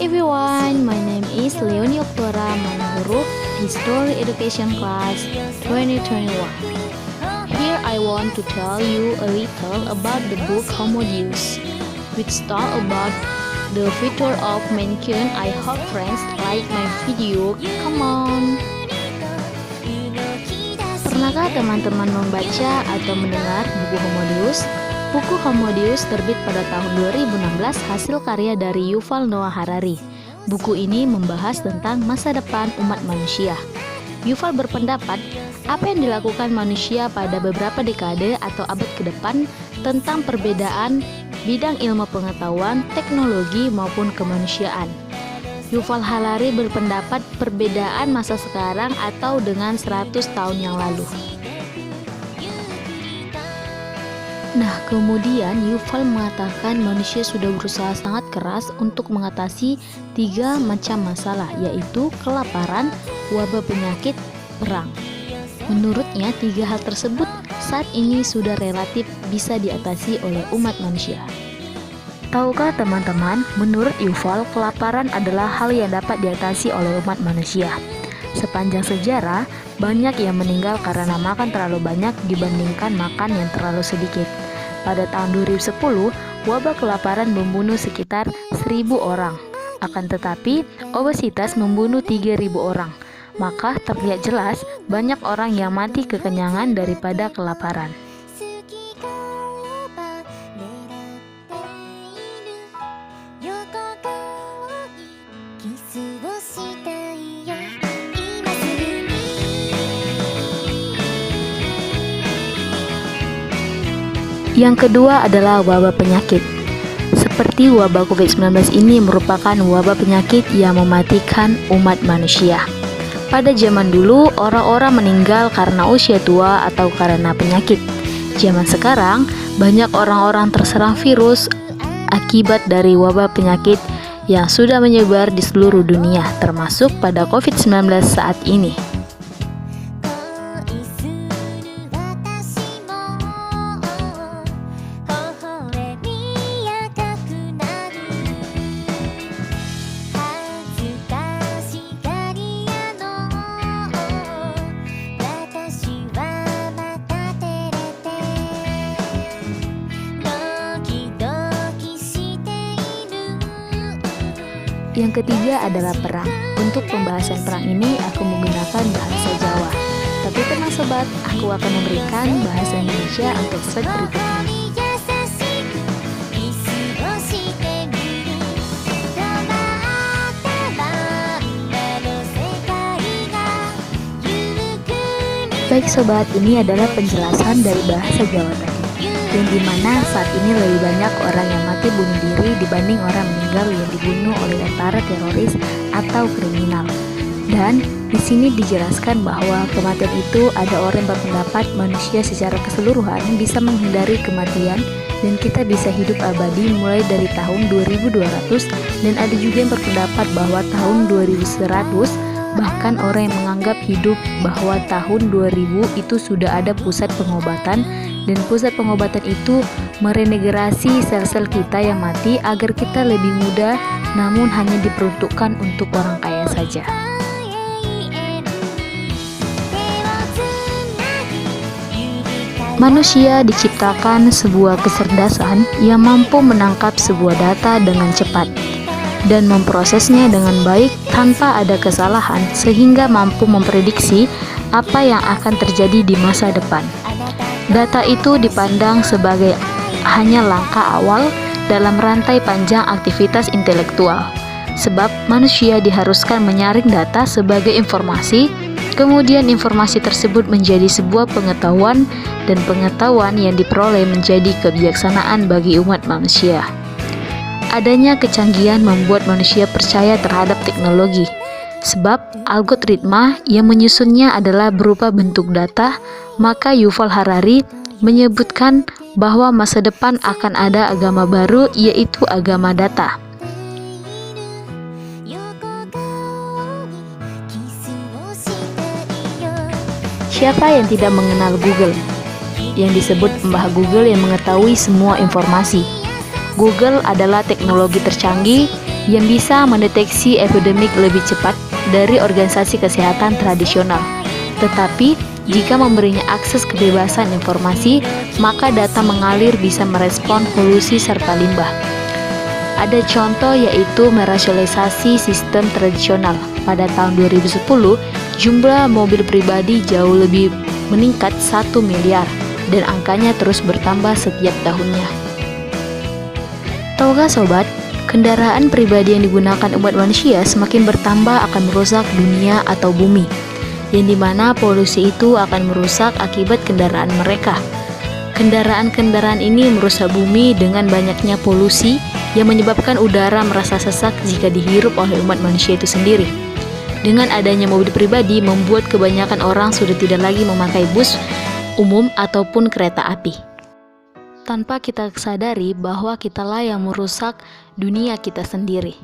everyone, my name is Leonie Oktora Manahuru, History Education Class 2021. Here I want to tell you a little about the book Homo Deus, which talk about the future of mankind. I hope friends like my video. Come on! Pernahkah teman-teman membaca atau mendengar buku Homo Deus? Buku Homo Deus terbit pada tahun 2016 hasil karya dari Yuval Noah Harari. Buku ini membahas tentang masa depan umat manusia. Yuval berpendapat, apa yang dilakukan manusia pada beberapa dekade atau abad ke depan tentang perbedaan bidang ilmu pengetahuan, teknologi maupun kemanusiaan. Yuval Harari berpendapat perbedaan masa sekarang atau dengan 100 tahun yang lalu. Nah, kemudian Yuval mengatakan manusia sudah berusaha sangat keras untuk mengatasi 3 macam masalah, yaitu kelaparan, wabah penyakit, perang. Menurutnya, 3 hal tersebut saat ini sudah relatif bisa diatasi oleh umat manusia. Tahukah teman-teman, menurut Yuval, kelaparan adalah hal yang dapat diatasi oleh umat manusia. Sepanjang sejarah, banyak yang meninggal karena makan terlalu banyak dibandingkan makan yang terlalu sedikit. Pada tahun 2010, wabah kelaparan membunuh sekitar 1.000 orang. Akan tetapi, obesitas membunuh 3.000 orang. Maka terlihat jelas banyak orang yang mati kekenyangan daripada kelaparan. Yang kedua adalah wabah penyakit. Seperti wabah COVID-19 ini merupakan wabah penyakit yang mematikan umat manusia. Pada zaman dulu, orang-orang meninggal karena usia tua atau karena penyakit. Zaman sekarang, banyak orang-orang terserang virus akibat dari wabah penyakit yang sudah menyebar di seluruh dunia, termasuk pada COVID-19 saat ini. Yang ketiga adalah perang. Untuk pembahasan perang ini, aku menggunakan bahasa Jawa. Tapi tenang sobat, aku akan memberikan bahasa Indonesia untuk slide berikutnya. Baik sobat, ini adalah penjelasan dari bahasa Jawa tadi, yang dimana saat ini lebih banyak orang yang mati bunuh diri dibanding orang meninggal yang dibunuh oleh para teroris atau kriminal. Dan di sini dijelaskan bahwa kematian itu ada orang yang berpendapat manusia secara keseluruhan bisa menghindari kematian dan kita bisa hidup abadi mulai dari tahun 2200, dan ada juga yang berpendapat bahwa tahun 2100. Bahkan orang yang menganggap hidup bahwa tahun 2000 itu sudah ada pusat pengobatan, dan pusat pengobatan itu meregenerasi sel-sel kita yang mati agar kita lebih muda, namun hanya diperuntukkan untuk orang kaya saja. Manusia diciptakan sebuah kecerdasan yang mampu menangkap sebuah data dengan cepat dan memprosesnya dengan baik tanpa ada kesalahan, sehingga mampu memprediksi apa yang akan terjadi di masa depan. Data itu dipandang sebagai hanya langkah awal dalam rantai panjang aktivitas intelektual, sebab manusia diharuskan menyaring data sebagai informasi, kemudian informasi tersebut menjadi sebuah pengetahuan, dan pengetahuan yang diperoleh menjadi kebijaksanaan bagi umat manusia. Adanya kecanggihan membuat manusia percaya terhadap teknologi, sebab algoritma yang menyusunnya adalah berupa bentuk data. Maka Yuval Harari menyebutkan bahwa masa depan akan ada agama baru, yaitu agama data. Siapa yang tidak mengenal Google? Yang disebut Mbah Google yang mengetahui semua informasi. Google adalah teknologi tercanggih yang bisa mendeteksi epidemik lebih cepat dari organisasi kesehatan tradisional. Tetapi, jika memberinya akses kebebasan informasi, maka data mengalir bisa merespon polusi serta limbah. Ada contoh yaitu merasionalisasi sistem tradisional. Pada tahun 2010, jumlah mobil pribadi jauh lebih meningkat 1 miliar dan angkanya terus bertambah setiap tahunnya. Tahukah sobat, kendaraan pribadi yang digunakan umat manusia semakin bertambah akan merusak dunia atau bumi, yang dimana polusi itu akan merusak akibat kendaraan mereka. Kendaraan-kendaraan ini merusak bumi dengan banyaknya polusi yang menyebabkan udara merasa sesak jika dihirup oleh umat manusia itu sendiri. Dengan adanya mobil pribadi membuat kebanyakan orang sudah tidak lagi memakai bus umum ataupun kereta api. Tanpa kita sadari bahwa kitalah yang merusak dunia kita sendiri.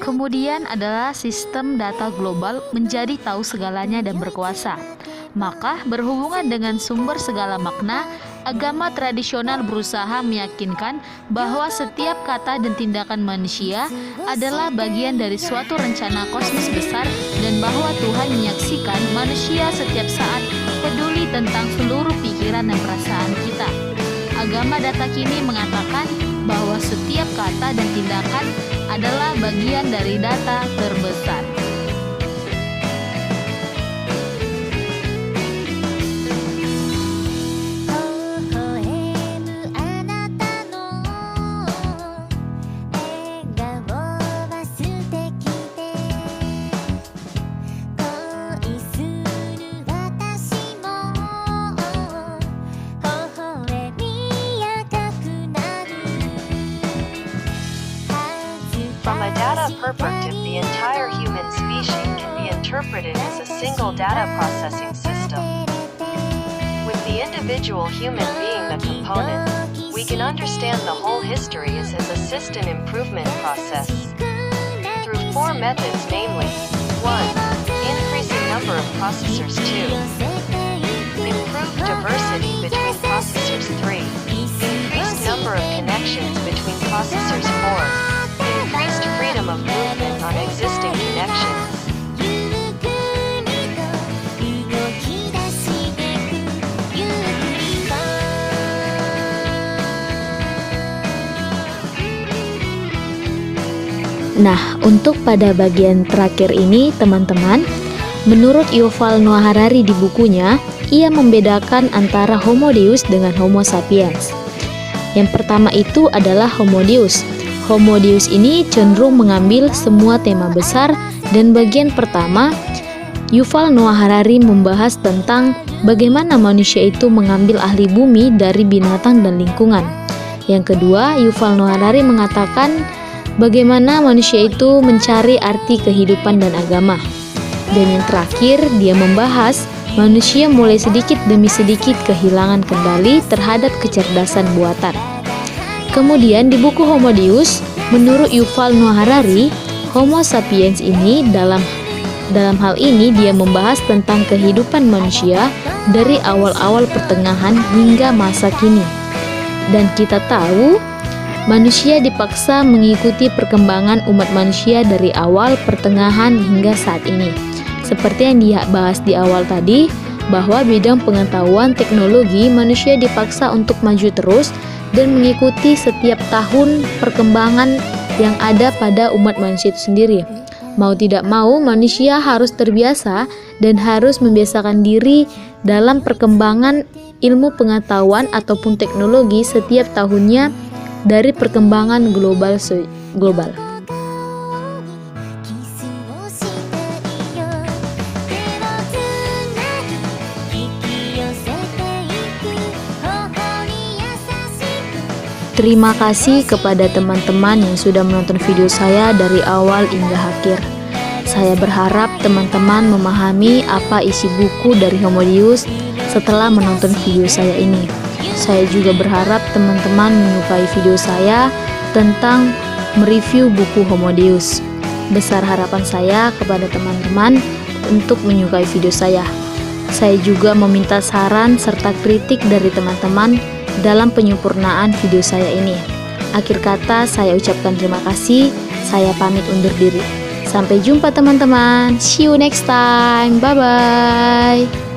Kemudian adalah sistem data global menjadi tahu segalanya dan berkuasa. Maka berhubungan dengan sumber segala makna, agama tradisional berusaha meyakinkan bahwa setiap kata dan tindakan manusia adalah bagian dari suatu rencana kosmis besar dan bahwa Tuhan menyaksikan manusia setiap saat peduli tentang seluruh pikiran dan perasaan kita. Agama data kini mengatakan bahwa setiap kata dan tindakan adalah bagian dari data terbesar. From a data perspective, the entire human species can be interpreted as a single data processing system. With the individual human being the component, we can understand the whole history as a system improvement process. Through 4 methods, namely 1. Increasing number of processors. 2. Improved diversity between processors. 3. Increased number of connections between processors. 4. Increased freedom of movement on existing connections. Nah, untuk pada bagian terakhir ini, teman-teman, menurut Yuval Noah Harari di bukunya, ia membedakan antara Homo Deus dengan Homo sapiens. Yang pertama itu adalah Homo Deus. Homo Deus ini cenderung mengambil semua tema besar, dan bagian pertama, Yuval Noah Harari membahas tentang bagaimana manusia itu mengambil ahli bumi dari binatang dan lingkungan. Yang kedua, Yuval Noah Harari mengatakan bagaimana manusia itu mencari arti kehidupan dan agama. Dan yang terakhir, dia membahas manusia mulai sedikit demi sedikit kehilangan kendali terhadap kecerdasan buatan. Kemudian di buku Homo Deus, menurut Yuval Noah Harari, Homo sapiens ini dalam hal ini dia membahas tentang kehidupan manusia dari awal-awal pertengahan hingga masa kini. Dan kita tahu, manusia dipaksa mengikuti perkembangan umat manusia dari awal pertengahan hingga saat ini. Seperti yang dia bahas di awal tadi, bahwa bidang pengetahuan teknologi manusia dipaksa untuk maju terus dan mengikuti setiap tahun perkembangan yang ada pada umat manusia itu sendiri. Mau tidak mau, manusia harus terbiasa dan harus membiasakan diri dalam perkembangan ilmu pengetahuan ataupun teknologi setiap tahunnya dari perkembangan global. Terima kasih kepada teman-teman yang sudah menonton video saya dari awal hingga akhir. Saya berharap teman-teman memahami apa isi buku dari Homo Deus setelah menonton video saya ini. Saya juga berharap teman-teman menyukai video saya tentang mereview buku Homo Deus. Besar harapan saya kepada teman-teman untuk menyukai video saya. Saya juga meminta saran serta kritik dari teman-teman dalam penyempurnaan video saya ini. Akhir kata saya ucapkan terima kasih. Saya pamit undur diri. Sampai jumpa teman-teman. See you next time. Bye-bye.